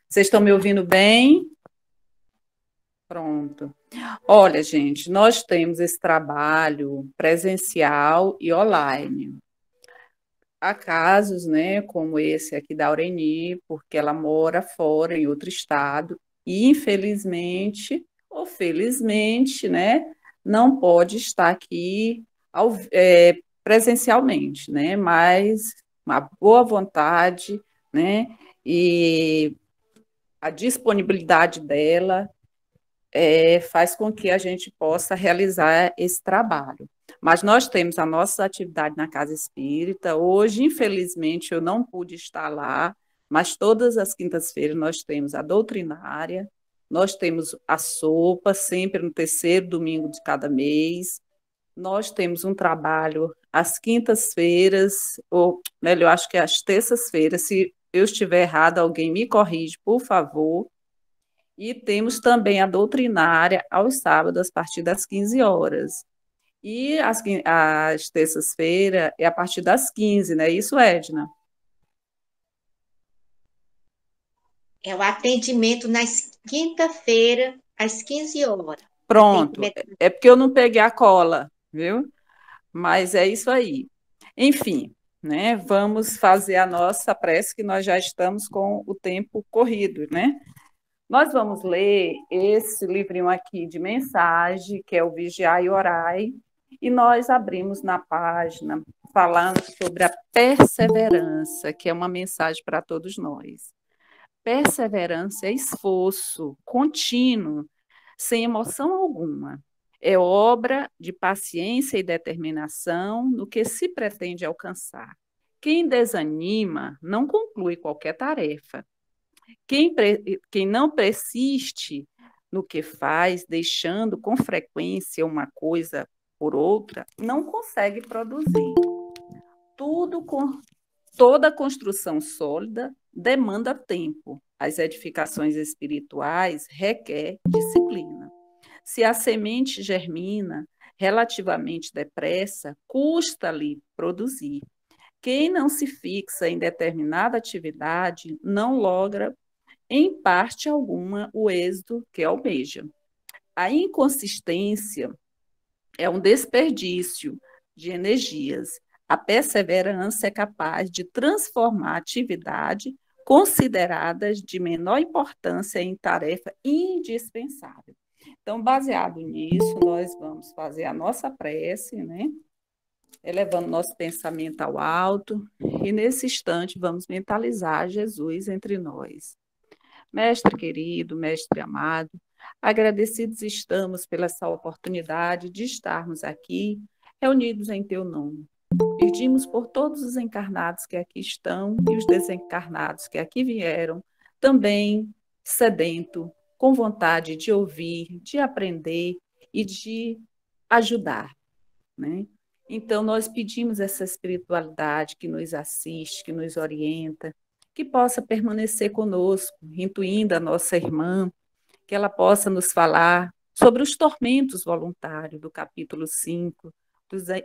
Vocês estão me ouvindo bem? Pronto. Olha, gente, nós temos esse trabalho presencial e online. Há casos, né, como esse aqui da Aureni, porque ela mora fora, em outro estado, e infelizmente, ou felizmente, né, não pode estar aqui presencialmente, né, mas uma boa vontade, né, e a disponibilidade dela faz com que a gente possa realizar esse trabalho. Mas nós temos a nossa atividade na Casa Espírita. Hoje, infelizmente, eu não pude estar lá, mas todas as quintas-feiras nós temos a doutrinária, nós temos a sopa, sempre no terceiro domingo de cada mês. Nós temos um trabalho às quintas-feiras, ou melhor, acho que é às terças-feiras. Se eu estiver errado, alguém me corrige, por favor. E temos também a doutrinária aos sábados, a partir das 15 horas. E as terças-feiras é a partir das 15, né? Isso, Edna? É o atendimento nas quinta-feira, às 15 horas. Pronto. Atendimento. É porque eu não peguei a cola, viu? Mas é isso aí. Enfim, né? Vamos fazer a nossa prece, que nós já estamos com o tempo corrido, né? Nós vamos ler esse livrinho aqui de mensagem, que é o Vigiai e Orai, e nós abrimos na página falando sobre a perseverança, que é uma mensagem para todos nós. Perseverança é esforço contínuo, sem emoção alguma. É obra de paciência e determinação no que se pretende alcançar. Quem desanima não conclui qualquer tarefa. Quem não persiste no que faz, deixando com frequência uma coisa por outra, não consegue produzir. Tudo com toda construção sólida demanda tempo. As edificações espirituais requer disciplina. Se a semente germina relativamente depressa, custa-lhe produzir. Quem não se fixa em determinada atividade não logra em parte alguma, o êxito que almeja. A inconsistência é um desperdício de energias. A perseverança é capaz de transformar atividade consideradas de menor importância em tarefa indispensável. Então, baseado nisso, nós vamos fazer a nossa prece, né? Elevando nosso pensamento ao alto, e nesse instante vamos mentalizar Jesus entre nós. Mestre querido, mestre amado, agradecidos estamos pela essa oportunidade de estarmos aqui, reunidos em teu nome. Pedimos por todos os encarnados que aqui estão e os desencarnados que aqui vieram, também sedento, com vontade de ouvir, de aprender e de ajudar, né? Então, nós pedimos essa espiritualidade que nos assiste, que nos orienta, que possa permanecer conosco, intuindo a nossa irmã, que ela possa nos falar sobre os tormentos voluntários do capítulo 5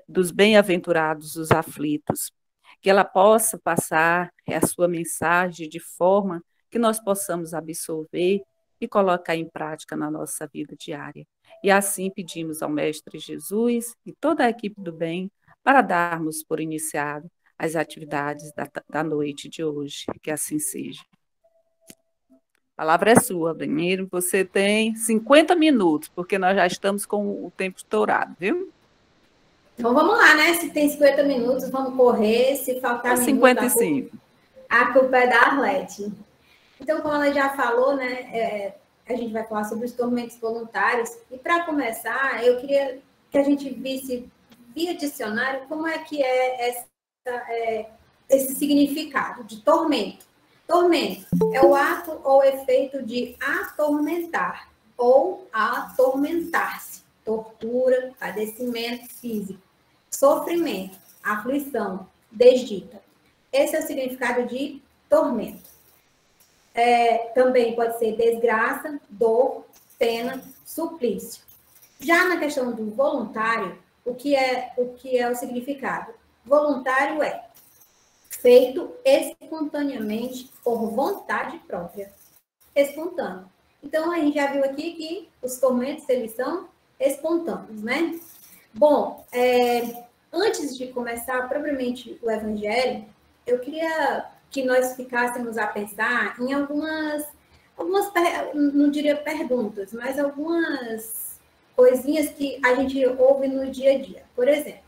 dos bem-aventurados os aflitos, que ela possa passar a sua mensagem de forma que nós possamos absorver e colocar em prática na nossa vida diária. E assim pedimos ao Mestre Jesus e toda a equipe do bem para darmos por iniciado as atividades da noite de hoje. Que assim seja. A palavra é sua, Beniro. Você tem 50 minutos, porque nós já estamos com o tempo estourado, viu? Então vamos lá, né? Se tem 50 minutos, vamos correr. Se Ou faltar minuto, 55. a culpa é da Arlete. Então, como ela já falou, né? A gente vai falar sobre os tormentos voluntários. E para começar, eu queria que a gente visse via dicionário como é que é esse significado de tormento. Tormento é o ato ou efeito de atormentar ou atormentar-se, tortura, padecimento físico, sofrimento, aflição, desdita. Esse é o significado de tormento. Também pode ser desgraça, dor, pena, suplício. Já na questão do voluntário, o que é o significado? Voluntário é feito espontaneamente por vontade própria. espontâneo. Então, a gente já viu aqui que os tormentos, eles são espontâneos, né? Bom, antes de começar propriamente o Evangelho, eu queria que nós ficássemos a pensar em algumas não diria perguntas, mas algumas coisinhas que a gente ouve no dia a dia. Por exemplo,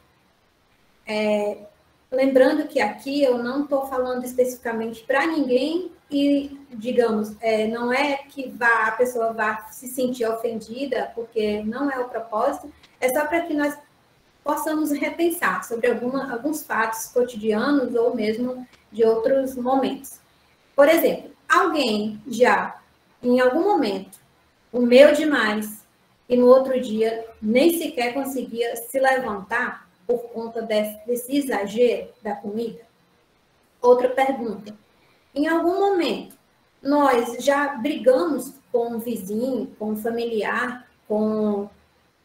lembrando que aqui eu não estou falando especificamente para ninguém e, digamos, não é que a pessoa vá se sentir ofendida, porque não é o propósito, é só para que nós possamos repensar sobre alguns fatos cotidianos ou mesmo de outros momentos. Por exemplo, alguém já, em algum momento, comeu demais e no outro dia nem sequer conseguia se levantar por conta desse exagero da comida? Outra pergunta. Em algum momento, nós já brigamos com um vizinho, com um familiar, com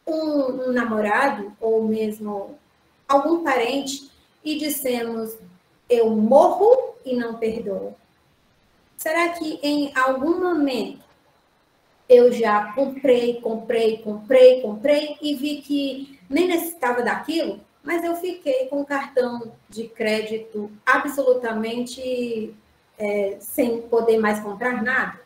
um namorado ou mesmo algum parente e dissemos, eu morro e não perdoo? Será que em algum momento eu já comprei e vi que nem necessitava daquilo, mas eu fiquei com o cartão de crédito absolutamente sem poder mais comprar nada?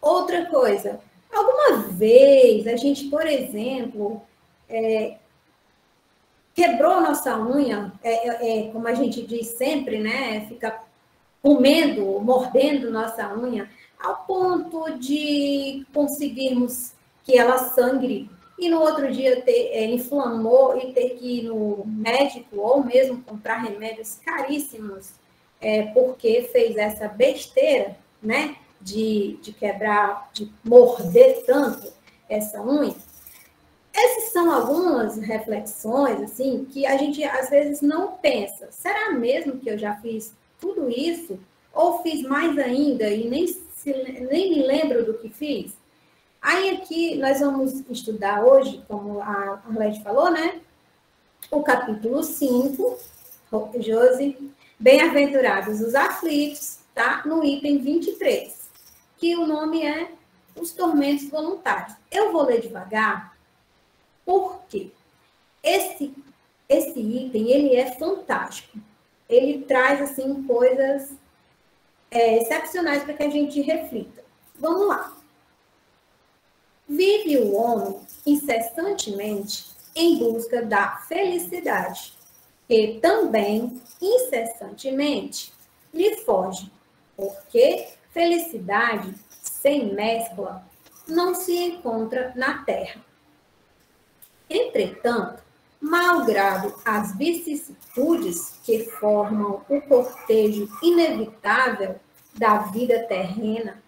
Outra coisa, alguma vez a gente, por exemplo, quebrou nossa unha, como a gente diz sempre, né? Fica comendo, mordendo nossa unha, ao ponto de conseguirmos que ela sangre e no outro dia inflamou e ter que ir no médico ou mesmo comprar remédios caríssimos porque fez essa besteira, né, de quebrar, de morder tanto essa unha. Essas são algumas reflexões assim que a gente às vezes não pensa. Será mesmo que eu já fiz tudo isso? Ou fiz mais ainda e nem me lembro do que fiz? Aí aqui nós vamos estudar hoje, como a Arlete falou, né? O capítulo 5, Josi, bem-aventurados os aflitos, tá? No item 23, que o nome é os tormentos voluntários. Eu vou ler devagar, porque esse item, ele é fantástico. Ele traz, assim, coisas excepcionais para que a gente reflita. Vamos lá. Vive o homem incessantemente em busca da felicidade, e também incessantemente lhe foge, porque felicidade sem mescla não se encontra na terra. Entretanto, malgrado as vicissitudes que formam o cortejo inevitável da vida terrena,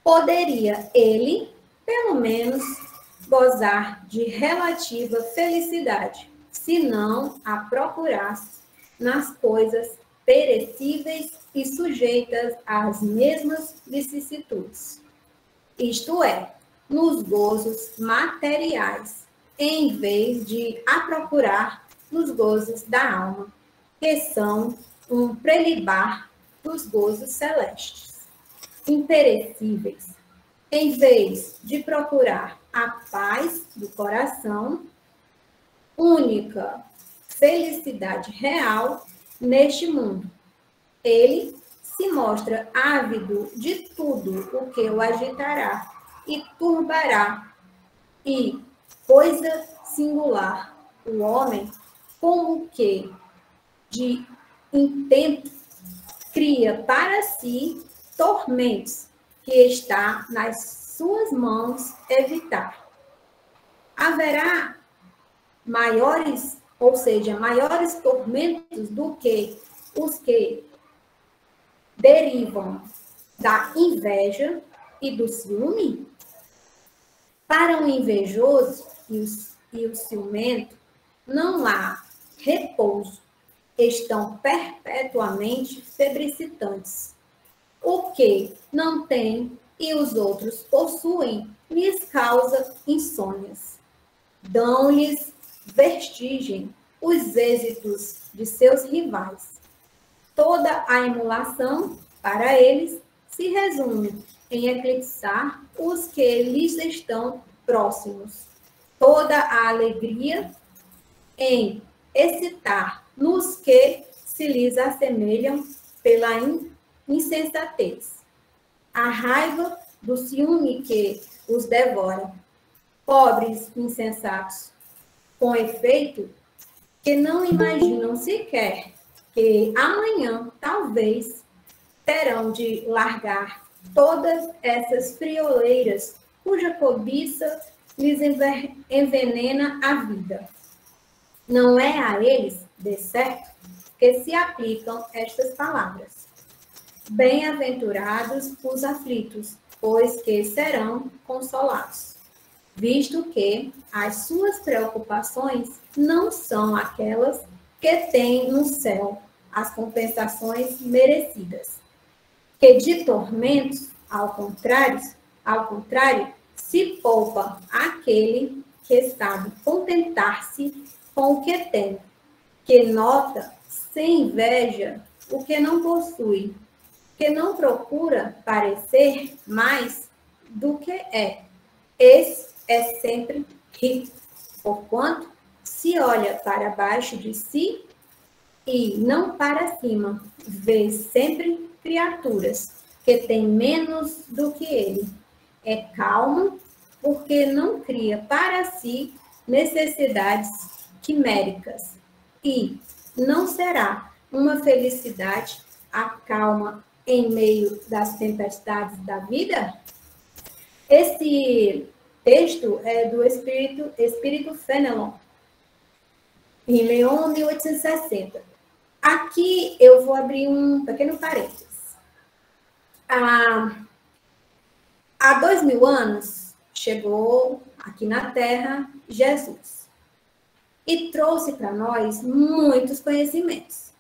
poderia ele, pelo menos, gozar de relativa felicidade, se não a procurasse nas coisas perecíveis e sujeitas às mesmas vicissitudes. Isto é, nos gozos materiais, em vez de a procurar nos gozos da alma, que são um prelibar dos gozos celestes. Imperecíveis, em vez de procurar a paz do coração, única felicidade real neste mundo. Ele se mostra ávido de tudo o que o agitará e turbará, e, coisa singular, o homem, como que de intento, cria para si tormentos que está nas suas mãos evitar. Haverá maiores, ou seja, maiores tormentos do que os que derivam da inveja e do ciúme? Para o invejoso e o ciumento, não há repouso, estão perpetuamente febricitantes. O que não tem e os outros possuem, lhes causa insônias. Dão-lhes vertigem os êxitos de seus rivais. Toda a emulação, para eles, se resume em eclipsar os que lhes estão próximos. Toda a alegria em excitar nos que se lhes assemelham pela insensatez. A raiva do ciúme que os devora. Pobres insensatos, com efeito, que não imaginam sequer que amanhã, talvez, terão de largar todas essas frioleiras cuja cobiça lhes envenena a vida. Não é a eles, de certo, que se aplicam estas palavras. Bem-aventurados os aflitos, pois que serão consolados, visto que as suas preocupações não são aquelas que têm no céu as compensações merecidas, que de tormentos, ao contrário, se poupa aquele que sabe contentar-se com o que tem, que nota sem inveja o que não possui, que não procura parecer mais do que é. Esse é sempre rico, porquanto se olha para baixo de si e não para cima, vê sempre criaturas que têm menos do que ele. É calmo porque não cria para si necessidades quiméricas e não será uma felicidade a calma em meio das tempestades da vida? Esse texto é do Espírito Fenelon, em Lyon, 1860. Aqui eu vou abrir um pequeno parênteses. Há 2000 anos chegou aqui na Terra Jesus e trouxe para nós muitos conhecimentos.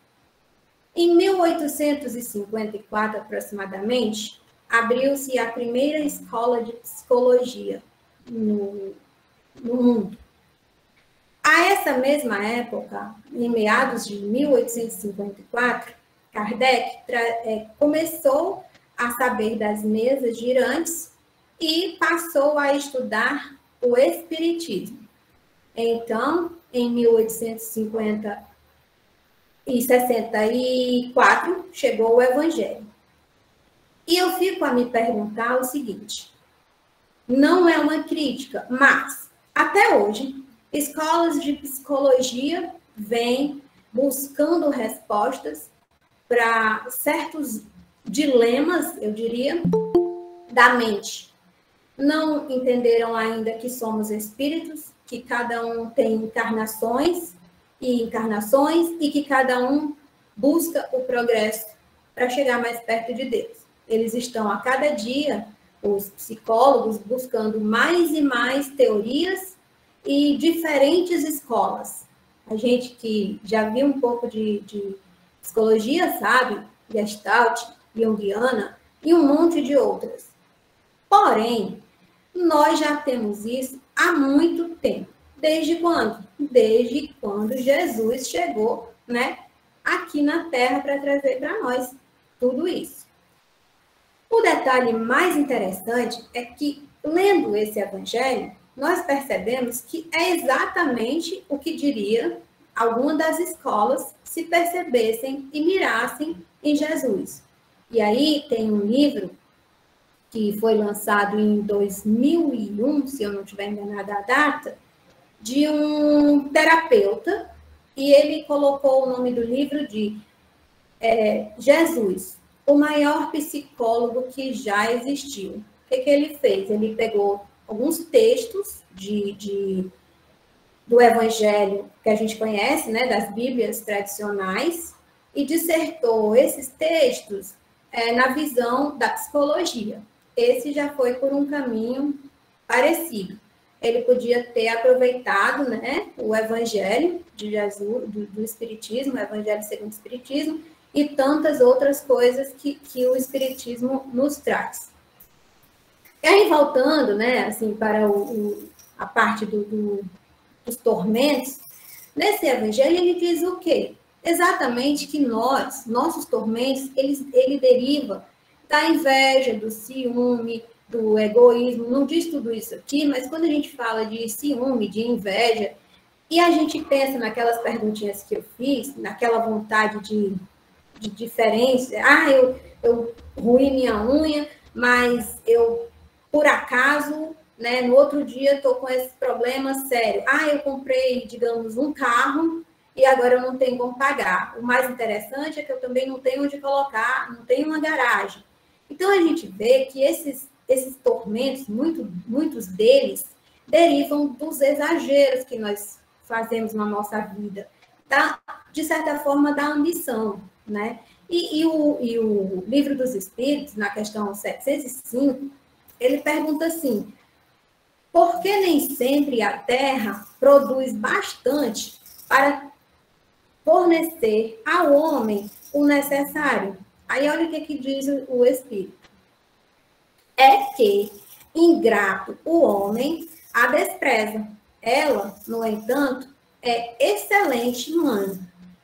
Em 1854, aproximadamente, abriu-se a primeira escola de psicologia no mundo. A essa mesma época, em meados de 1854, Kardec começou a saber das mesas girantes e passou a estudar o Espiritismo. Então, em 1864, chegou o Evangelho. E eu fico a me perguntar o seguinte, não é uma crítica, mas, até hoje, escolas de psicologia vêm buscando respostas para certos dilemas, eu diria, da mente. Não entenderam ainda que somos espíritos, que cada um tem encarnações e que cada um busca o progresso para chegar mais perto de Deus. Eles estão a cada dia, os psicólogos, buscando mais e mais teorias e diferentes escolas. A gente que já viu um pouco de psicologia sabe, Gestalt, Jungiana e um monte de outras. Porém, nós já temos isso há muito tempo. Desde quando? Desde quando Jesus chegou, aqui na Terra para trazer para nós tudo isso. O detalhe mais interessante é que, lendo esse evangelho, nós percebemos que é exatamente o que diria alguma das escolas se percebessem e mirassem em Jesus. E aí tem um livro que foi lançado em 2001, se eu não estiver enganada a data, de um terapeuta, e ele colocou o nome do livro de Jesus, o maior psicólogo que já existiu. O que ele fez? Ele pegou alguns textos do Evangelho que a gente conhece, das Bíblias tradicionais, e dissertou esses textos na visão da psicologia. Esse já foi por um caminho parecido. Ele podia ter aproveitado o Evangelho de Jesus, do Espiritismo, o Evangelho segundo o Espiritismo, e tantas outras coisas que o Espiritismo nos traz. E aí, voltando para a parte dos tormentos, nesse Evangelho ele diz o quê? Exatamente que nossos tormentos, ele deriva da inveja, do ciúme, do egoísmo. Não diz tudo isso aqui, mas quando a gente fala de ciúme, de inveja, e a gente pensa naquelas perguntinhas que eu fiz, naquela vontade de diferença, eu ruí minha unha, mas eu, por acaso, né, no outro dia estou com esse problema sério. Eu comprei, digamos, um carro e agora eu não tenho como pagar. O mais interessante é que eu também não tenho onde colocar, não tenho uma garagem. Então, a gente vê que esses tormentos, muitos deles, derivam dos exageros que nós fazemos na nossa vida, de certa forma, da ambição, né? E o Livro dos Espíritos, na questão 705, ele pergunta assim, por que nem sempre a Terra produz bastante para fornecer ao homem o necessário? Aí olha o que diz o Espírito. É que, ingrato, o homem a despreza. Ela, no entanto, é excelente mãe.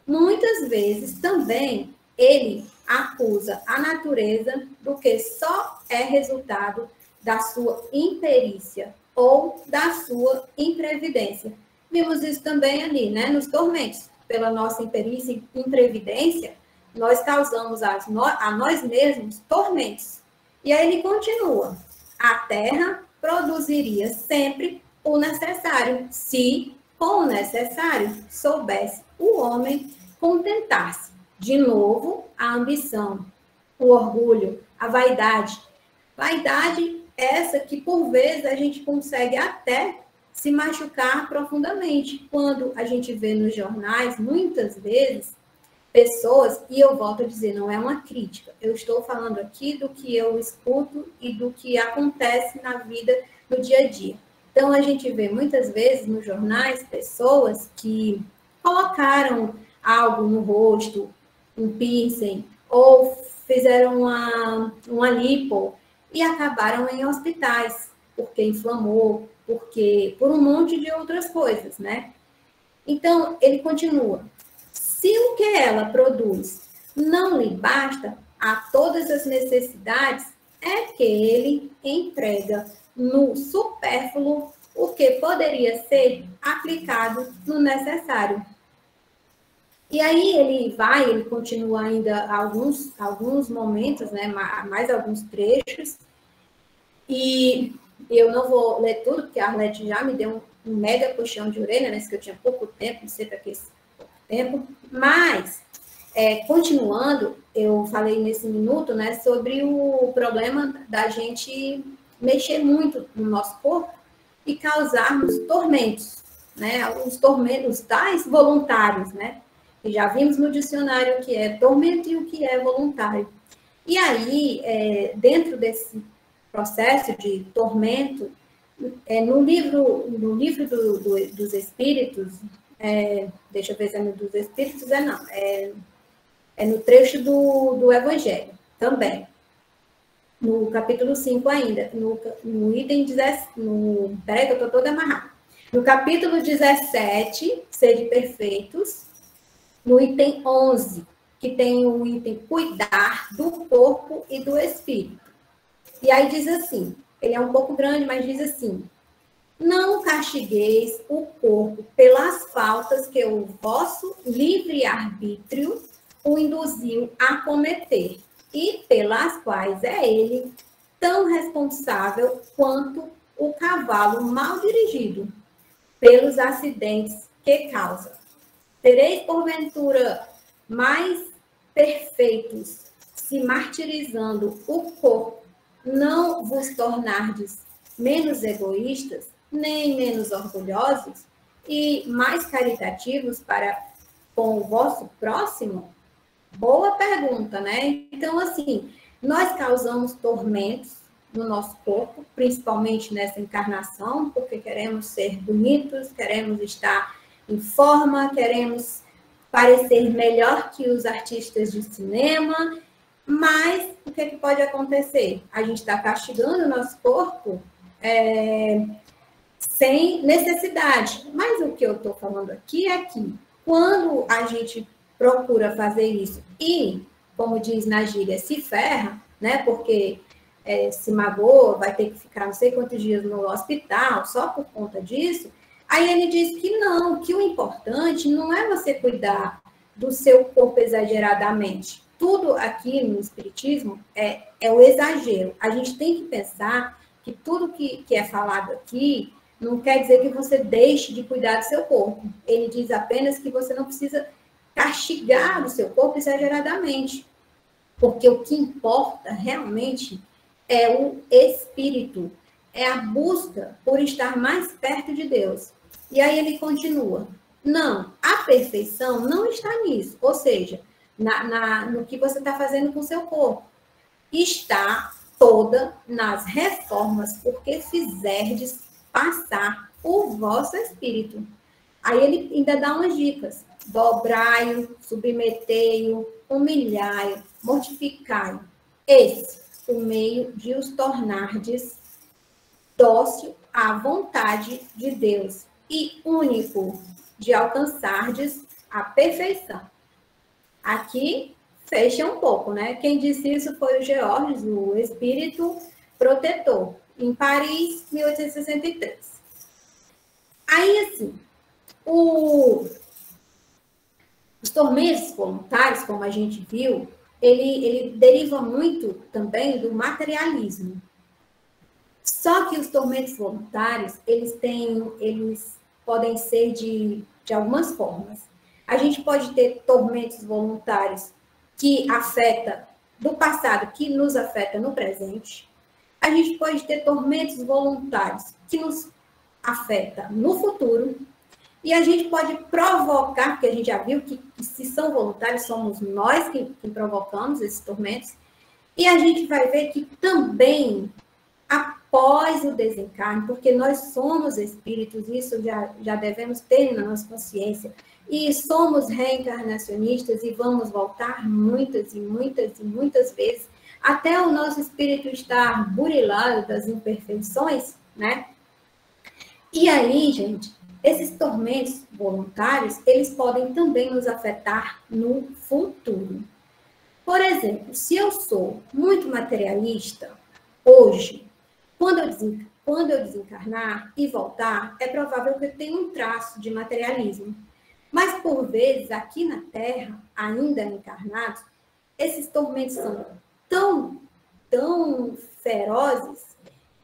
Muitas vezes também ele acusa a natureza do que só é resultado da sua imperícia ou da sua imprevidência. Vimos isso também ali, né, nos tormentos. Pela nossa imperícia e imprevidência, nós causamos a nós mesmos tormentos. E aí ele continua. A terra produziria sempre o necessário, se, com o necessário, soubesse o homem contentar-se. De novo, a ambição, o orgulho, a vaidade. Vaidade essa que, por vezes, a gente consegue até se machucar profundamente. Quando a gente vê nos jornais, muitas vezes, pessoas, e eu volto a dizer, não é uma crítica, eu estou falando aqui do que eu escuto e do que acontece na vida, no dia a dia. Então, a gente vê muitas vezes nos jornais pessoas que colocaram algo no rosto, um piercing, ou fizeram uma lipo e acabaram em hospitais, porque inflamou, por um monte de outras coisas, né? Então, ele continua. Se o que ela produz não lhe basta a todas as necessidades, é que ele emprega no supérfluo o que poderia ser aplicado no necessário. E aí ele continua ainda alguns momentos, né, mais alguns trechos, e eu não vou ler tudo, porque a Arlete já me deu um mega puxão de orelha, né, que eu tinha pouco tempo, não sei para que tempo, mas, continuando, eu falei nesse minuto, né, sobre o problema da gente mexer muito no nosso corpo e causarmos tormentos, né, os tormentos tais voluntários, né, e já vimos no dicionário o que é tormento e o que é voluntário. E aí, dentro desse processo de tormento, no livro dos Espíritos, deixa eu ver se é no dos Espíritos, não. É no trecho do Evangelho, também. No capítulo 5 ainda, no item 17, peraí que eu estou toda amarrada. No capítulo 17, sede perfeitos, no item 11, que tem o item cuidar do corpo e do espírito. E aí diz assim, ele é um pouco grande, mas diz assim, não castigueis o corpo pelas faltas que o vosso livre-arbítrio o induziu a cometer, e pelas quais é ele tão responsável quanto o cavalo mal dirigido, pelos acidentes que causa. Tereis, porventura, mais perfeitos, se martirizando o corpo, não vos tornardes menos egoístas, nem menos orgulhosos e mais caritativos para com o vosso próximo? Boa pergunta, né? Então, assim, nós causamos tormentos no nosso corpo, principalmente nessa encarnação, porque queremos ser bonitos, queremos estar em forma, queremos parecer melhor que os artistas de cinema, mas o que pode acontecer? A gente está castigando o nosso corpo sem necessidade. Mas o que eu estou falando aqui é que quando a gente procura fazer isso e, como diz na gíria, se ferra, né? Porque se magoa, vai ter que ficar não sei quantos dias no hospital só por conta disso. Aí ele diz que não, que o importante não é você cuidar do seu corpo exageradamente. Tudo aqui no Espiritismo é o exagero. A gente tem que pensar que tudo que é falado aqui não quer dizer que você deixe de cuidar do seu corpo. Ele diz apenas que você não precisa castigar o seu corpo exageradamente. Porque o que importa realmente é o espírito, é a busca por estar mais perto de Deus. E aí ele continua. Não, a perfeição não está nisso. Ou seja, no que você está fazendo com o seu corpo. Está toda nas reformas, porque fizerdes passar o vosso espírito. Aí ele ainda dá umas dicas. Dobrai-o, submetei-o, humilhai-o, mortificai-o. Esse o meio de os tornardes dócil à vontade de Deus e único de alcançardes a perfeição. Aqui fecha um pouco, né? Quem disse isso foi o Georges, o espírito protetor, em Paris, 1863. Aí, assim, os tormentos voluntários, como a gente viu, ele deriva muito também do materialismo. Só que os tormentos voluntários, eles podem ser de algumas formas. A gente pode ter tormentos voluntários que afeta do passado, que nos afeta no presente. A gente pode ter tormentos voluntários que nos afeta no futuro. E a gente pode provocar, porque a gente já viu que se são voluntários, somos nós que provocamos esses tormentos. E a gente vai ver que também, após o desencarne, porque nós somos espíritos, isso já devemos ter na nossa consciência, e somos reencarnacionistas e vamos voltar muitas e muitas e muitas vezes, até o nosso espírito estar burilado das imperfeições, né? E aí, gente, esses tormentos voluntários, eles podem também nos afetar no futuro. Por exemplo, se eu sou muito materialista, hoje, quando eu desencarnar e voltar, é provável que eu tenha um traço de materialismo. Mas, por vezes, aqui na Terra, ainda encarnados, esses tormentos são tão ferozes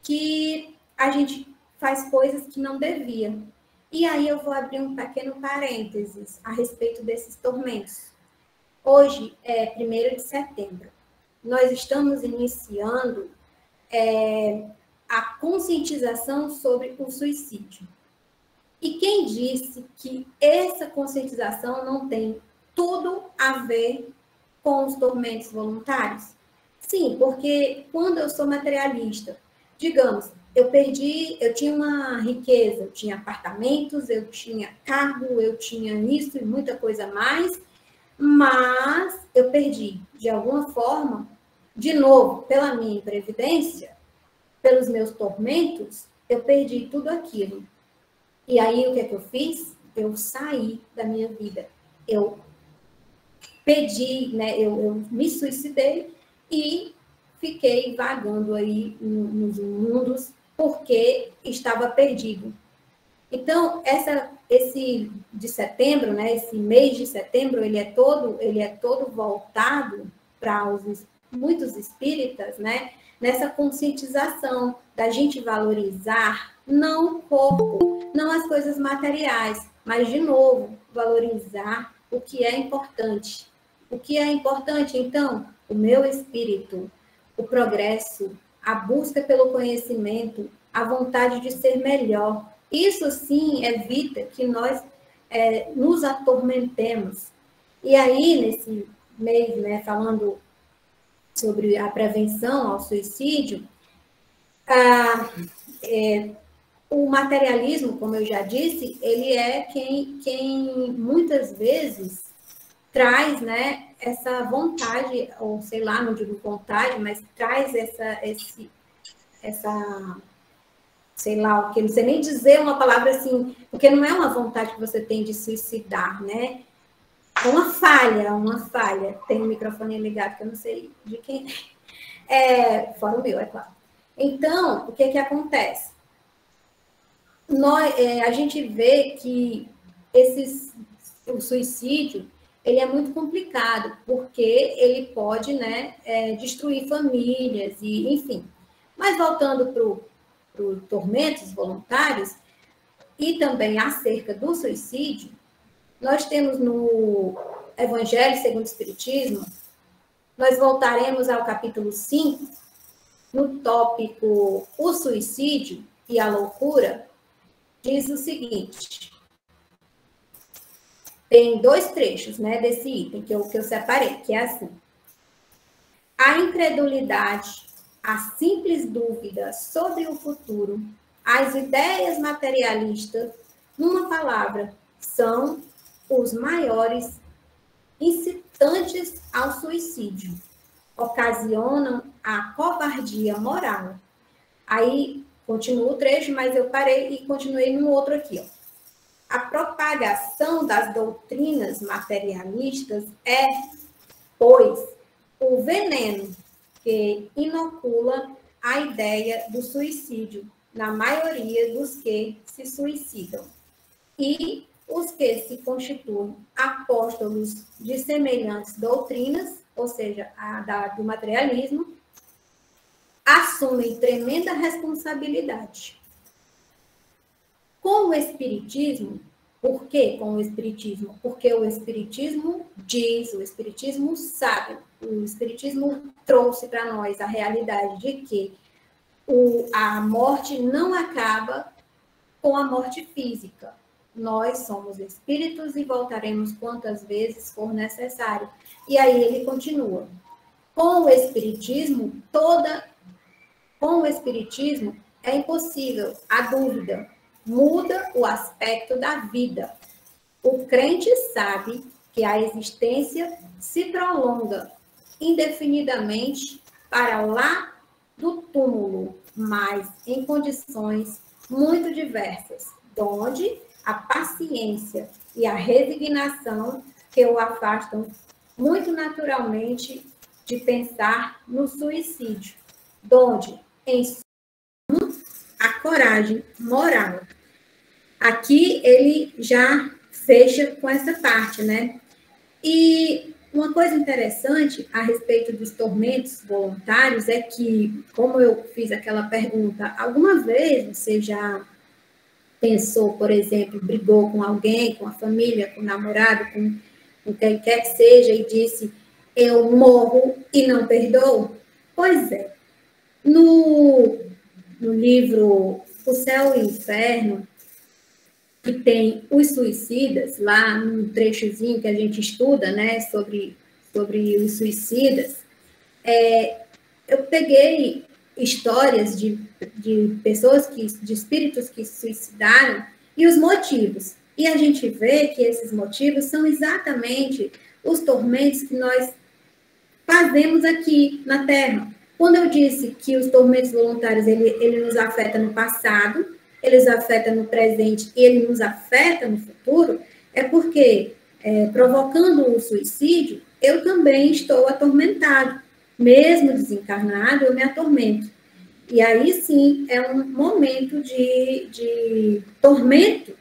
que a gente faz coisas que não devia. E aí eu vou abrir um pequeno parênteses a respeito desses tormentos. Hoje é 1º de setembro. Nós estamos iniciando a conscientização sobre o suicídio. E quem disse que essa conscientização não tem tudo a ver com os tormentos voluntários? Sim, porque quando eu sou materialista, digamos, eu tinha uma riqueza, eu tinha apartamentos, eu tinha cargo, eu tinha isso e muita coisa mais, mas eu perdi, de alguma forma, de novo, pela minha imprevidência, pelos meus tormentos, eu perdi tudo aquilo. E aí, o que é que eu fiz? Eu saí da minha vida. Eu pedi, né? Eu me suicidei e fiquei vagando aí nos mundos porque estava perdido. Então, esse de setembro, né? Esse mês de setembro, ele é todo voltado para muitos espíritas, né? Nessa conscientização da gente valorizar não o corpo, não as coisas materiais, mas, de novo, valorizar o que é importante. O que é importante, então? O meu espírito, o progresso, a busca pelo conhecimento, a vontade de ser melhor. Isso, sim, evita que nós nos atormentemos. E aí, nesse mês, né, falando sobre a prevenção ao suicídio, o materialismo, como eu já disse, ele é quem muitas vezes traz, né, essa vontade, ou sei lá, não digo vontade, mas traz essa sei lá, o que não sei nem dizer uma palavra assim, porque não é uma vontade que você tem de suicidar, né? É uma falha. Tem um microfone ligado que eu não sei de quem Fora o meu, é claro. Então, o que acontece? A gente vê que o suicídio ele é muito complicado, porque ele pode, né, destruir famílias, e enfim. Mas voltando para os tormentos voluntários, e também acerca do suicídio, nós temos no Evangelho segundo o Espiritismo, nós voltaremos ao capítulo 5, no tópico o suicídio e a loucura, diz o seguinte, tem 2 trechos, né, desse item que eu separei, que é assim. A incredulidade, a simples dúvida sobre o futuro, as ideias materialistas, numa palavra, são os maiores incitantes ao suicídio. Ocasionam a covardia moral. Aí, continua o trecho, mas eu parei e continuei no outro aqui, ó. A propagação das doutrinas materialistas é, pois, o veneno que inocula a ideia do suicídio na maioria dos que se suicidam. E os que se constituem apóstolos de semelhantes doutrinas, ou seja, do materialismo, assumem tremenda responsabilidade. Com o Espiritismo, por que com o Espiritismo? Porque o Espiritismo diz, o Espiritismo sabe, o Espiritismo trouxe para nós a realidade de que a morte não acaba com a morte física. Nós somos espíritos e voltaremos quantas vezes for necessário. E aí ele continua. Com o Espiritismo, é impossível a dúvida. Muda o aspecto da vida. O crente sabe que a existência se prolonga indefinidamente para lá do túmulo, mas em condições muito diversas, donde a paciência e a resignação que o afastam muito naturalmente de pensar no suicídio, donde em a coragem moral. Aqui ele já fecha com essa parte, né? E uma coisa interessante a respeito dos tormentos voluntários é que, como eu fiz aquela pergunta, alguma vez você já pensou, por exemplo, brigou com alguém, com a família, com o namorado, com quem quer que seja, e disse, eu morro e não perdoo? Pois é. No livro O Céu e o Inferno, que tem os suicidas, lá num trechozinho que a gente estuda, né, sobre os suicidas, eu peguei histórias de pessoas, de espíritos que se suicidaram e os motivos. E a gente vê que esses motivos são exatamente os tormentos que nós fazemos aqui na Terra. Quando eu disse que os tormentos voluntários, ele nos afeta no passado, ele nos afeta no presente e ele nos afeta no futuro, é porque, provocando o suicídio, eu também estou atormentado. Mesmo desencarnado, eu me atormento. E aí, sim, é um momento de tormento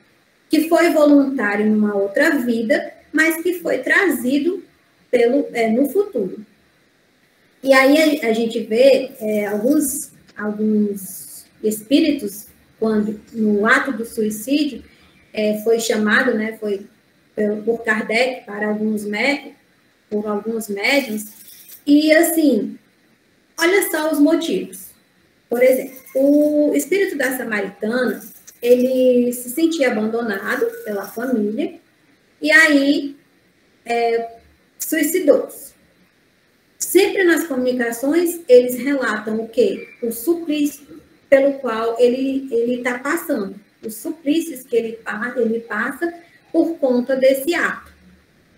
que foi voluntário numa outra vida, mas que foi trazido no futuro. E aí a gente vê alguns espíritos, quando no ato do suicídio, foi chamado, né, foi por Kardec para por alguns médiuns, e assim, olha só os motivos. Por exemplo, o espírito da Samaritana, ele se sentia abandonado pela família, e aí suicidou-se. Sempre nas comunicações, eles relatam o quê? O suplício pelo qual ele está passando. Os suplícios que ele passa por conta desse ato,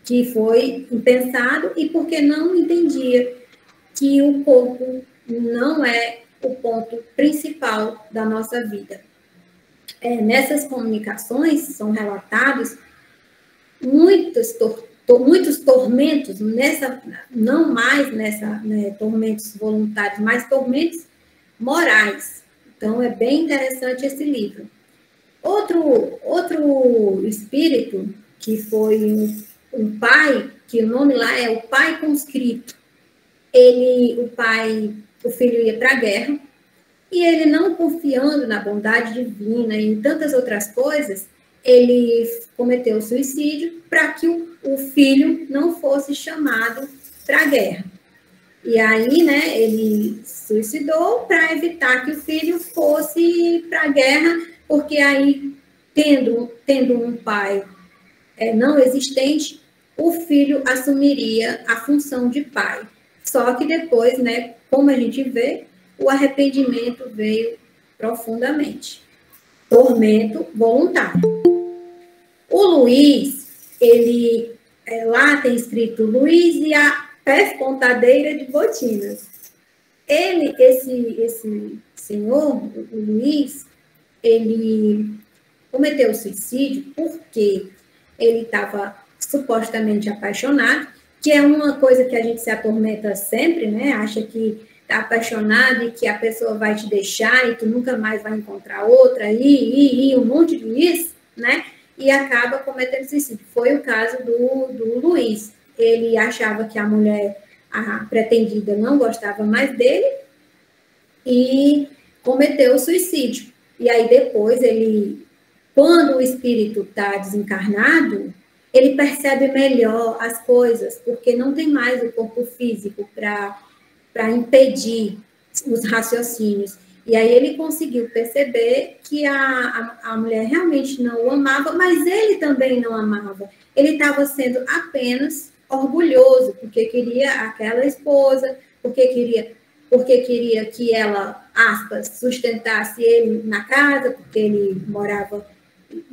que foi impensado e porque não entendia que o corpo não é o ponto principal da nossa vida. Nessas comunicações são relatados muitas muitos tormentos, não mais tormentos voluntários, mas tormentos morais. Então, é bem interessante esse livro. Outro espírito, que foi um pai, que o nome lá é o pai conscrito. O filho ia para a guerra, e ele, não confiando na bondade divina e em tantas outras coisas, ele cometeu suicídio para que o filho não fosse chamado para a guerra. E aí, né, ele suicidou para evitar que o filho fosse para a guerra, porque aí, tendo um pai não existente, o filho assumiria a função de pai. Só que depois, né, como a gente vê, o arrependimento veio profundamente. Tormento voluntário. O Luiz, ele, lá tem escrito Luiz e a pespontadeira de botinas. Esse senhor, o Luiz, ele cometeu suicídio porque ele estava supostamente apaixonado, que é uma coisa que a gente se atormenta sempre, né? Acha que está apaixonado e que a pessoa vai te deixar e tu nunca mais vai encontrar outra, e um monte de isso, né? E acaba cometendo suicídio. Foi o caso do Luiz. Ele achava que a mulher, a pretendida, não gostava mais dele e cometeu o suicídio. E aí depois quando o espírito está desencarnado, ele percebe melhor as coisas, porque não tem mais o corpo físico para impedir os raciocínios. E aí ele conseguiu perceber que a mulher realmente não o amava, mas ele também não amava. Ele estava sendo apenas orgulhoso, porque queria aquela esposa, porque queria que ela, aspas, sustentasse ele na casa, porque ele morava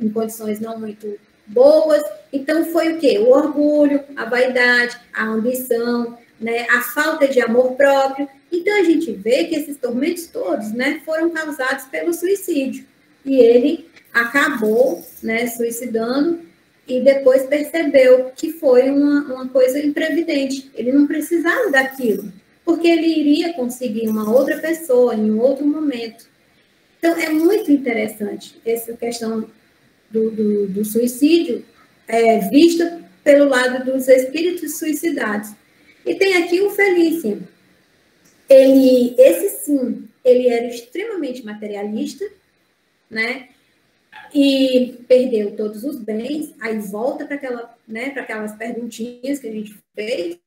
em condições não muito boas. Então foi o quê? O orgulho, a vaidade, a ambição, né, a falta de amor próprio. Então a gente vê que esses tormentos todos, né, foram causados pelo suicídio. E ele acabou, né, suicidando e depois percebeu que foi uma coisa imprevidente. Ele não precisava daquilo, porque ele iria conseguir uma outra pessoa em um outro momento. Então é muito interessante essa questão do suicídio, vista pelo lado dos espíritos suicidados. E tem aqui o Felício. Esse sim, ele era extremamente materialista, né? E perdeu todos os bens. Aí volta para aquelas perguntinhas que a gente fez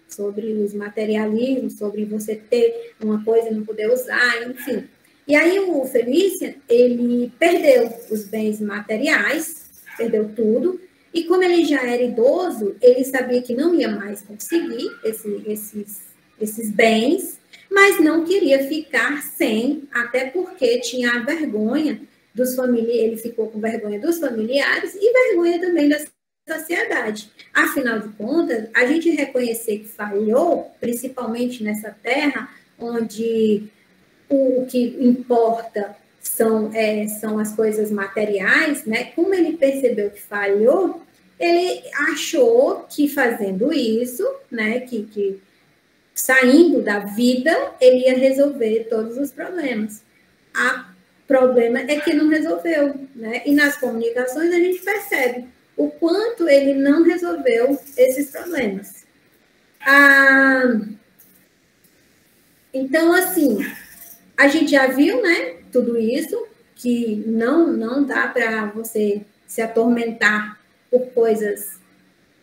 sobre os materialismos, sobre você ter uma coisa e não poder usar, enfim. E aí o Felício, ele perdeu os bens materiais, perdeu tudo, e como ele já era idoso, ele sabia que não ia mais conseguir esses bens, mas não queria ficar sem, até porque tinha a vergonha dos familiares, ele ficou com vergonha dos familiares e vergonha também da sociedade. Afinal de contas, a gente reconhecer que falhou, principalmente nessa terra, onde o que importa são as coisas materiais, né? Como ele percebeu que falhou, ele achou que fazendo isso, né, que saindo da vida, ele ia resolver todos os problemas. O problema é que não resolveu, né? E nas comunicações a gente percebe o quanto ele não resolveu esses problemas. Então, assim, a gente já viu, né, tudo isso, que não dá para você se atormentar por coisas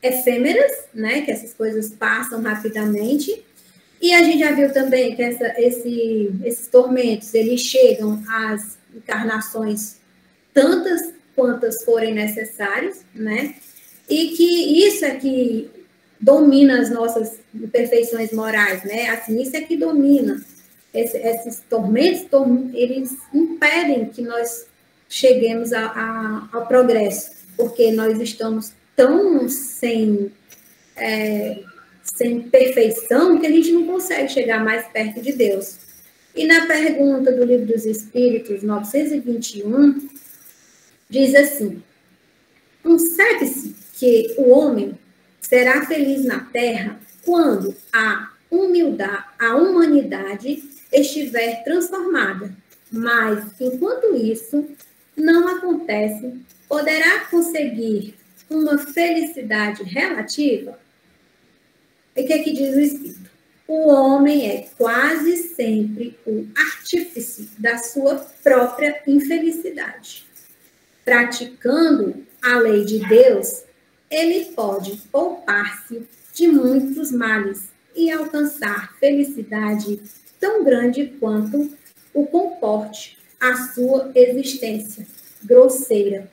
efêmeras, né, que essas coisas passam rapidamente. E a gente já viu também que esses tormentos, eles chegam às encarnações tantas quantas forem necessárias, né, e que isso é que domina as nossas imperfeições morais, né, assim, isso é que domina. Esses tormentos, eles impedem que nós cheguemos ao progresso, porque nós estamos tão sem perfeição que a gente não consegue chegar mais perto de Deus. E na pergunta do Livro dos Espíritos, 921, diz assim: concebe-se que o homem será feliz na Terra quando a humanidade estiver transformada. Mas, enquanto isso não acontece, poderá conseguir uma felicidade relativa? E o que é que diz o Espírito? O homem é quase sempre o artífice da sua própria infelicidade. Praticando a lei de Deus, ele pode poupar-se de muitos males e alcançar felicidade tão grande quanto o comporte a sua existência grosseira.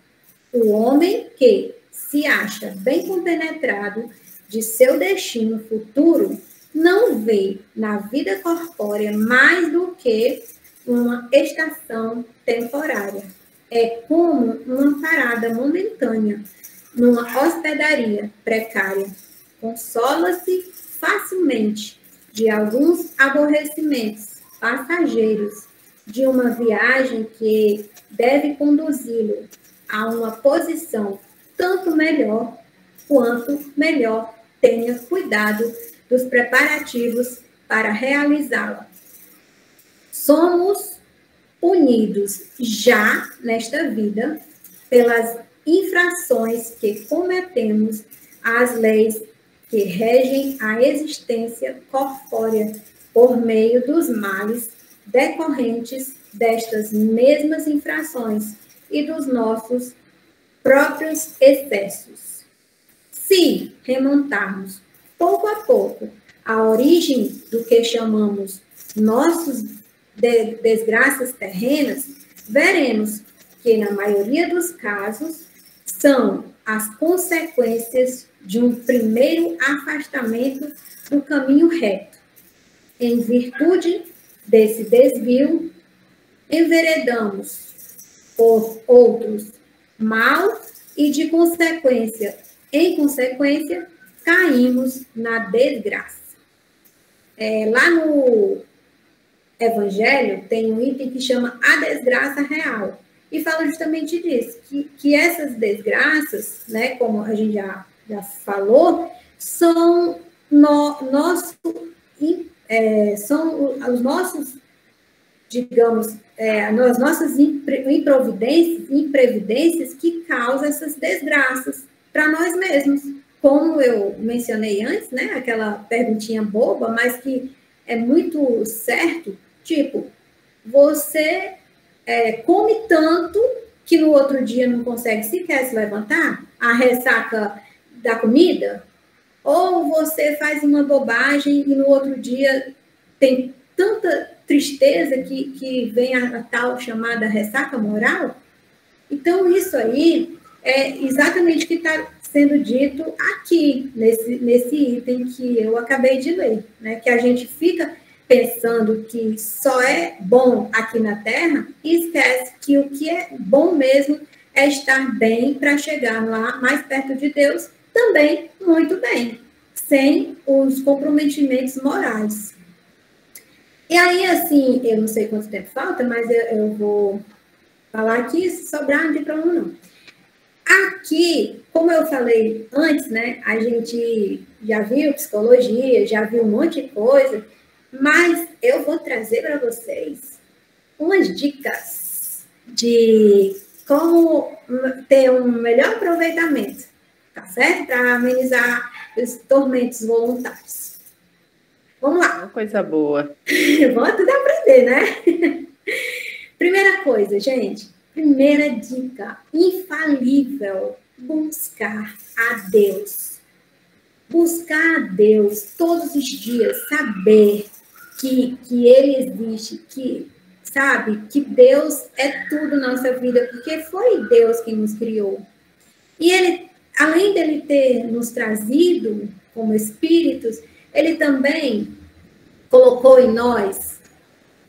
O homem que se acha bem compenetrado de seu destino futuro não vê na vida corpórea mais do que uma estação temporária. É como uma parada momentânea numa hospedaria precária. Consola-se facilmente de alguns aborrecimentos passageiros de uma viagem que deve conduzi-lo a uma posição tanto melhor quanto melhor tenha cuidado dos preparativos para realizá-la. Somos punidos já nesta vida pelas infrações que cometemos às leis que regem a existência corpórea por meio dos males decorrentes destas mesmas infrações e dos nossos próprios excessos. Se remontarmos pouco a pouco a origem do que chamamos nossos desgraças terrenas, veremos que, na maioria dos casos, são as consequências de um primeiro afastamento do caminho reto. Em virtude desse desvio, enveredamos por outros mal e, em consequência, caímos na desgraça. Lá no Evangelho tem um item que chama a desgraça real. E fala justamente disso, que essas desgraças, né, como a gente já falou, são os nossos, digamos, as nossas imprevidências que causam essas desgraças para nós mesmos. Como eu mencionei antes, né, aquela perguntinha boba, mas que é muito certo, tipo, você come tanto que no outro dia não consegue sequer se levantar, a ressaca da comida, ou você faz uma bobagem e no outro dia tem tanta tristeza que vem a tal chamada ressaca moral. Então, isso aí é exatamente o que está sendo dito aqui, nesse item que eu acabei de ler, né? Que a gente fica pensando que só é bom aqui na Terra e esquece que o que é bom mesmo é estar bem para chegar lá mais perto de Deus também muito bem, sem os comprometimentos morais. E aí, assim, eu não sei quanto tempo falta, mas eu vou falar aqui, se sobrar, não tem problema não. Aqui, como eu falei antes, né, a gente já viu psicologia, já viu um monte de coisa, mas eu vou trazer para vocês umas dicas de como ter um melhor aproveitamento, tá certo? Para amenizar os tormentos voluntários. Vamos lá. Coisa boa. Vamos tudo aprender, né? Primeira coisa, gente. Primeira dica infalível: buscar a Deus. Buscar a Deus todos os dias, saber que Ele existe, que Deus é tudo na nossa vida, porque foi Deus quem nos criou. E Ele, além dele ter nos trazido como espíritos, Ele também colocou em nós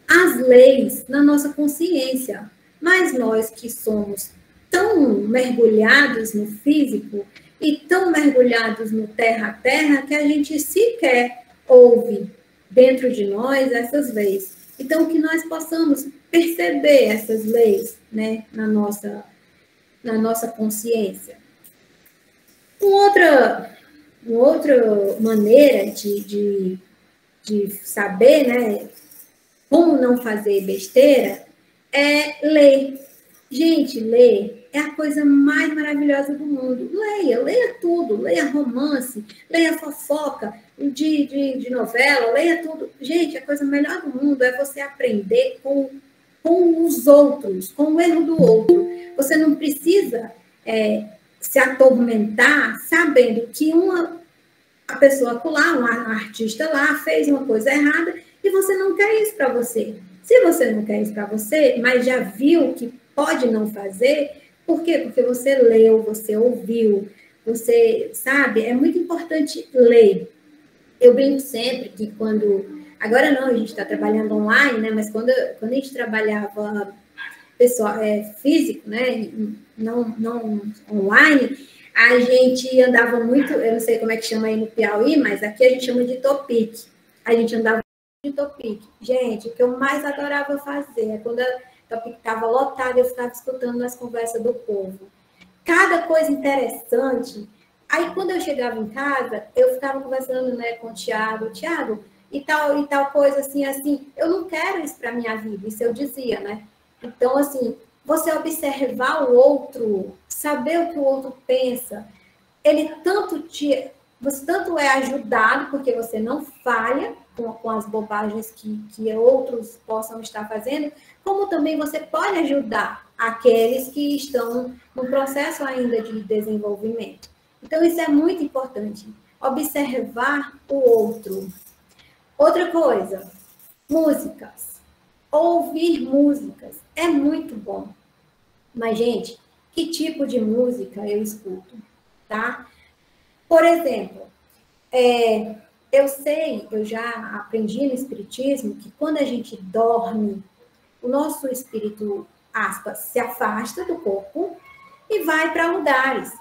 as leis na nossa consciência. Mas nós que somos tão mergulhados no físico e tão mergulhados no terra a terra que a gente sequer ouve dentro de nós essas leis. Então, que nós possamos perceber essas leis, né, na nossa consciência. uma outra maneira de saber, né, como não fazer besteira é ler. Gente, ler é a coisa mais maravilhosa do mundo. Leia tudo, leia romance, leia fofoca de novela, leia tudo. Gente, a coisa melhor do mundo é você aprender com os outros, com o erro do outro. Você não precisa se atormentar sabendo que a pessoa lá, uma artista lá, fez uma coisa errada e você não quer isso para você. Se você não quer isso para você, mas já viu que pode não fazer, por quê? Porque você leu, você ouviu, você sabe, é muito importante ler. Eu brinco sempre que quando. Agora não, a gente está trabalhando online, né? Mas quando a gente trabalhava pessoal, físico, né? Não online, a gente andava muito, eu não sei como é que chama aí no Piauí, mas aqui a gente chama de topic. A gente andava de topic. Gente, o que eu mais adorava fazer é quando a topic estava lotada, eu ficava escutando as conversas do povo. Cada coisa interessante. Aí, quando eu chegava em casa, eu ficava conversando, né, com o Tiago, e tal coisa, assim, assim. Eu não quero isso para minha vida, isso eu dizia, né? Então, assim, você observar o outro, saber o que o outro pensa, você tanto é ajudado, porque você não falha com as bobagens que outros possam estar fazendo, como também você pode ajudar aqueles que estão no processo ainda de desenvolvimento. Então, isso é muito importante. Observar o outro. Outra coisa, músicas. Ouvir músicas é muito bom. Mas, gente, que tipo de música eu escuto, tá? Por exemplo, eu já aprendi no Espiritismo que quando a gente dorme, o nosso espírito, aspas, se afasta do corpo e vai para lugares.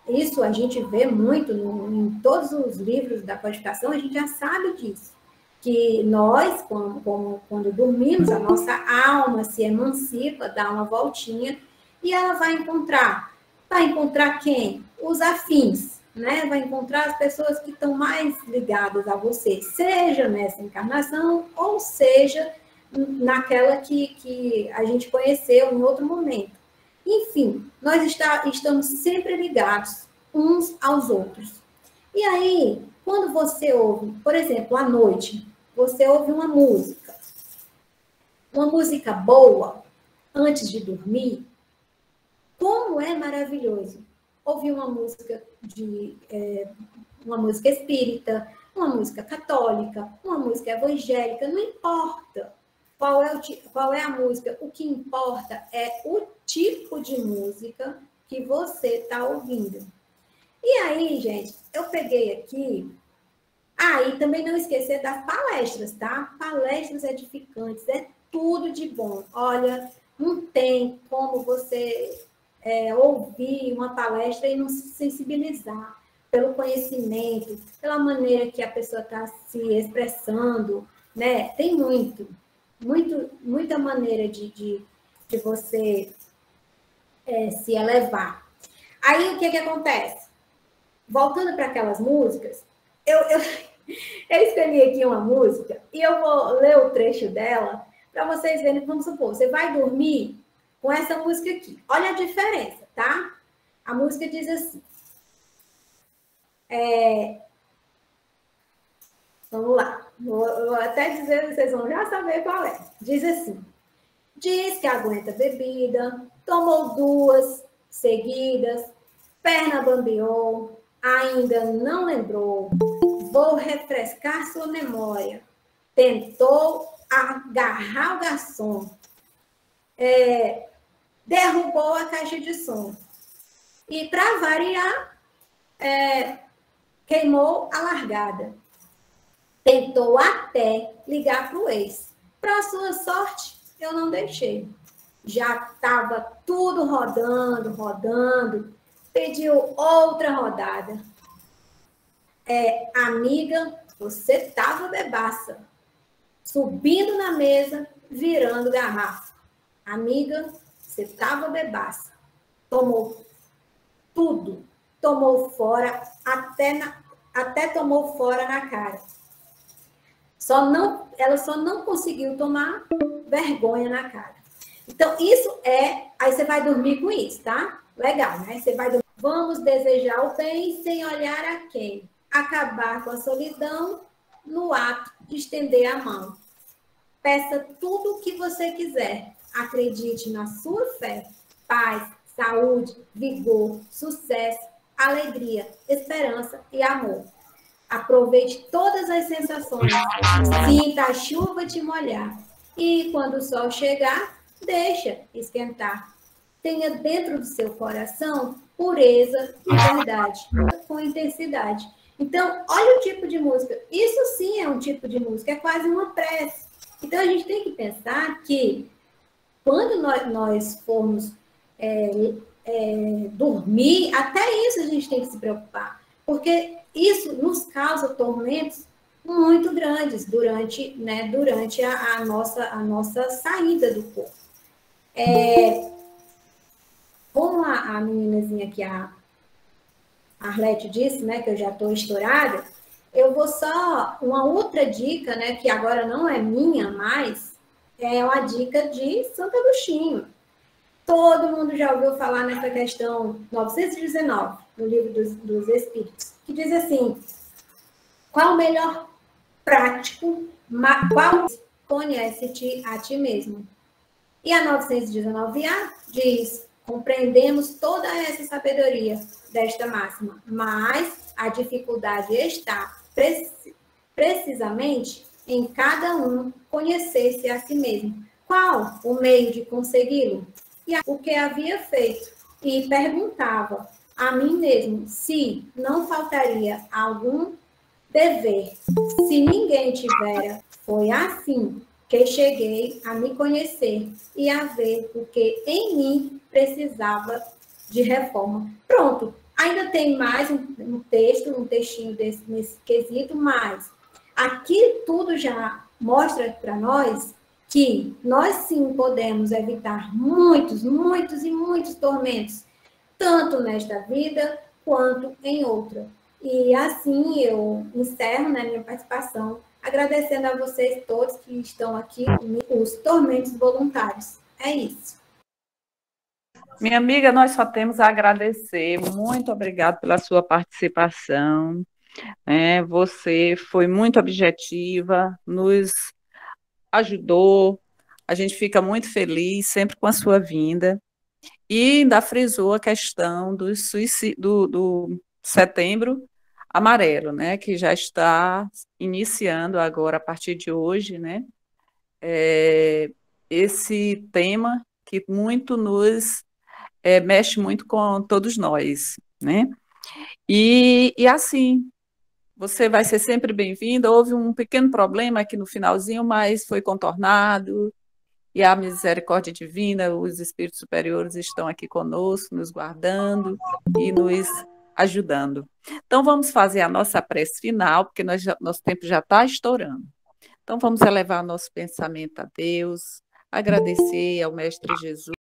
Isso a gente vê muito em todos os livros da codificação, a gente já sabe disso. Que nós, quando dormimos, a nossa alma se emancipa, dá uma voltinha, e ela vai encontrar. Vai encontrar quem? Os afins, né? Vai encontrar as pessoas que estão mais ligadas a você, seja nessa encarnação, ou seja naquela que a gente conheceu em outro momento. Enfim, nós estamos sempre ligados uns aos outros. E aí, quando você ouve, por exemplo, à noite, você ouve uma música boa, antes de dormir, como é maravilhoso ouvir uma música uma música espírita, uma música católica, uma música evangélica, não importa qual é a música, o que importa é o tipo de música que você está ouvindo. E aí, gente, eu peguei aqui. E também não esquecer das palestras, tá? Palestras edificantes, é tudo de bom. Olha, não tem como você ouvir uma palestra e não se sensibilizar pelo conhecimento, pela maneira que a pessoa está se expressando, né? Tem muita maneira de você se elevar. Aí, o que acontece? Voltando para aquelas músicas, eu escolhi aqui uma música e eu vou ler o trecho dela para vocês verem. Vamos supor, você vai dormir com essa música aqui. Olha a diferença, tá? A música diz assim. Vamos lá. Vou até dizer, vocês vão já saber qual é. Diz assim. Diz que aguenta bebida, tomou 2 seguidas, perna bambeou, ainda não lembrou. Vou refrescar sua memória. Tentou agarrar o garçom. Derrubou a caixa de som. E, para variar, queimou a largada. Tentou até ligar para o ex. Para sua sorte, eu não deixei. Já estava tudo rodando. Pediu outra rodada. Amiga, você estava bebaça. Subindo na mesa, virando garrafa. Amiga, você estava bebaça. Tomou tudo. Tomou fora, até tomou fora na cara. Ela só não conseguiu tomar vergonha na cara. Então, isso aí você vai dormir com isso, tá? Legal, né? Você vai dormir. Vamos desejar o bem sem olhar a quem. Acabar com a solidão no ato de estender a mão. Peça tudo o que você quiser. Acredite na sua fé. Paz, saúde, vigor, sucesso, alegria, esperança e amor. Aproveite todas as sensações. Sinta a chuva te molhar. E quando o sol chegar, deixa esquentar. Tenha dentro do seu coração pureza e verdade, com intensidade. Então, olha o tipo de música. Isso sim é um tipo de música, é quase uma prece. Então, a gente tem que pensar que quando nós formos dormir, até isso a gente tem que se preocupar. Porque isso nos causa tormentos muito grandes durante a nossa saída do corpo. Como a meninazinha que a Arlete disse, né, que eu já estou estourada, eu vou só... Uma outra dica, né, que agora não é minha mais, é uma dica de Santo Agostinho. Todo mundo já ouviu falar nessa questão 919, no livro dos Espíritos, que diz assim, qual o melhor prático, qual conhece-te a ti mesmo? E a 919A diz, compreendemos toda essa sabedoria desta máxima, mas a dificuldade está precisamente em cada um conhecer-se a si mesmo. Qual o meio de consegui-lo? E o que havia feito? E perguntava a mim mesmo se não faltaria algum dever. Se ninguém tivera, foi assim que cheguei a me conhecer e a ver o que em mim precisava de reforma. Pronto, ainda tem mais um textinho nesse quesito, mas aqui tudo já mostra para nós que nós sim podemos evitar muitos, muitos e muitos tormentos, tanto nesta vida quanto em outra. E assim eu encerro, né, minha participação, agradecendo a vocês todos que estão aqui, os tormentos voluntários. É isso. Minha amiga, nós só temos a agradecer. Muito obrigada pela sua participação. Você foi muito objetiva, nos ajudou. A gente fica muito feliz sempre com a sua vinda. E ainda frisou a questão do setembro amarelo, né, que já está iniciando agora, a partir de hoje, né, esse tema que muito mexe muito com todos nós, né, e assim, você vai ser sempre bem-vinda. Houve um pequeno problema aqui no finalzinho, mas foi contornado, e a misericórdia divina, os espíritos superiores estão aqui conosco, nos guardando e nos ajudando. Então, vamos fazer a nossa prece final, porque nosso tempo já está estourando. Então, vamos elevar nosso pensamento a Deus, agradecer ao Mestre Jesus.